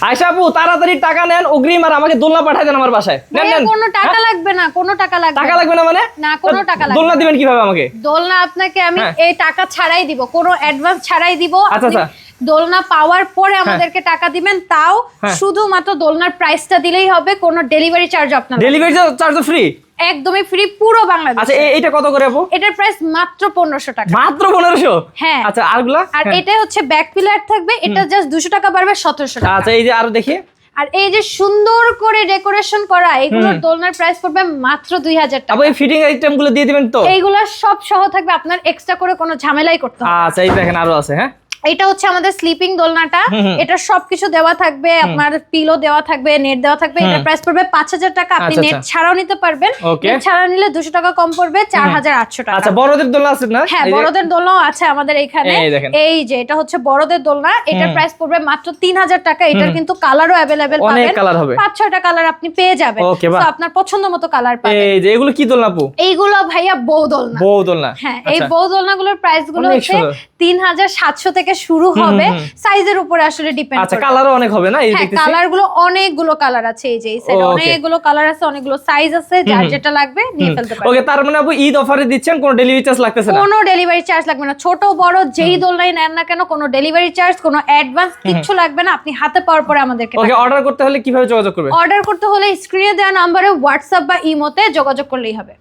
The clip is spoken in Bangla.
আয়শা আপু তাড়াতাড়ি টাকা নেন অগ্রিম আর আমাকে দোলনা পাঠিয়ে দেন আমার বাসায়। নেন নেন। কোনো টাকা লাগবে না, কোনো টাকা লাগবে টাকা লাগবে না মানে? না, কোনো টাকা লাগবে না। দোলনা দিবেন কিভাবে আমাকে? দোলনা আপনাকে আমি এই টাকা ছাড়াই দিব, কোনো অ্যাডভান্স ছাড়াই দিব। আচ্ছা আচ্ছা। দোলনা পাওয়ার পরে আমাদেরকে টাকা দিবেন, তাও শুধুমাত্র দোলনার প্রাইসটা দিলেই হবে, কোনো ডেলিভারি চার্জ আপনার ডেলিভারি চার্জ ফ্রি? একদমই ফ্রি পুরো বাংলাদেশে। আচ্ছা এইটা কত করে আপু? এটার প্রাইস মাত্র 1500 টাকা। মাত্র 1500? হ্যাঁ। আচ্ছা আরগুলা? আর এটা হচ্ছে ব্যাক পিলার থাকবে, এটা জাস্ট 200 টাকা বাড়বে 1700 টাকা। আচ্ছা এই যে আরো দেখি। আর এই যে সুন্দর করে ডেকোরেশন করা এগুলোর দোলনার প্রাইস পড়বে মাত্র 2000 টাকা। আপু এই ফিটিং আইটেমগুলো দিয়ে দিবেন তো? এইগুলা সব সহ থাকবে, আপনার এক্সট্রা করে কোনো ঝামেলাই করতে হবে না। আচ্ছা এই দেখেন আরো আছে। হ্যাঁ এটা হচ্ছে আমাদের স্লিপিং দোলনাটা, এটা সবকিছু দেওয়া থাকবে, আপনার পিলো দেওয়া থাকবে, নেট দেওয়া থাকবে। এটা প্রাইস পড়বে 5000 টাকা। আপনি নেট ছাড়াও নিতে পারবেন, নেট ছাড়া নিলে 200 টাকা কম পড়বে, 4800 টাকা। আচ্ছা বড়দের দোলনা আছে না? হ্যাঁ বড়দের দোলনাও আছে আমাদের এখানে। এই যে এটা হচ্ছে বড়দের দোলনা, এটার প্রাইস পড়বে মাত্র 3000 টাকা। এটার কিন্তু কালারও अवेलेबल পাবেন, অনেক কালার হবে, 5-6টা কালার আপনি পেয়ে যাবেন। তো আপনার পছন্দ মতো কালার পাবেন। এই যে এগুলো কি দোলনা আপু? এইগুলো ভাইয়া বউ দোলনা। বউ দোলনা। হ্যাঁ এই বউ দোলনাগুলোর প্রাইস গুলো হচ্ছে 3700 থেকে শুরু হবে, সাইজের উপরে আসলে ডিপেন্ড করে। আচ্ছা কালারও অনেক হবে না? এই দেখতেছি কালার গুলো অনেকগুলো কালার আছে, এই যে এই সাইডে অনেকগুলো কালার আছে, অনেকগুলো সাইজ আছে, যার যেটা লাগবে নিয়ে ফেলতে পারেন। ওকে তার মানে আপু ঈদ অফারে দিচ্ছেন, কোনো ডেলিভারি চার্জ লাগতেছে না? কোনো ডেলিভারি চার্জ লাগবে না, ছোট বড় যেই দোলনাই নেন না কেন কোনো ডেলিভারি চার্জ, কোনো অ্যাডভান্স কিচ্ছু লাগবে না। আপনি হাতে পাওয়ার পরে আমাদেরকে ওকে অর্ডার করতে হলে কিভাবে যোগাযোগ করবে? অর্ডার করতে হলে স্ক্রিনে দেওয়া নম্বরে হোয়াটসঅ্যাপ বা ইমোতে যোগাযোগ করলেই হবে।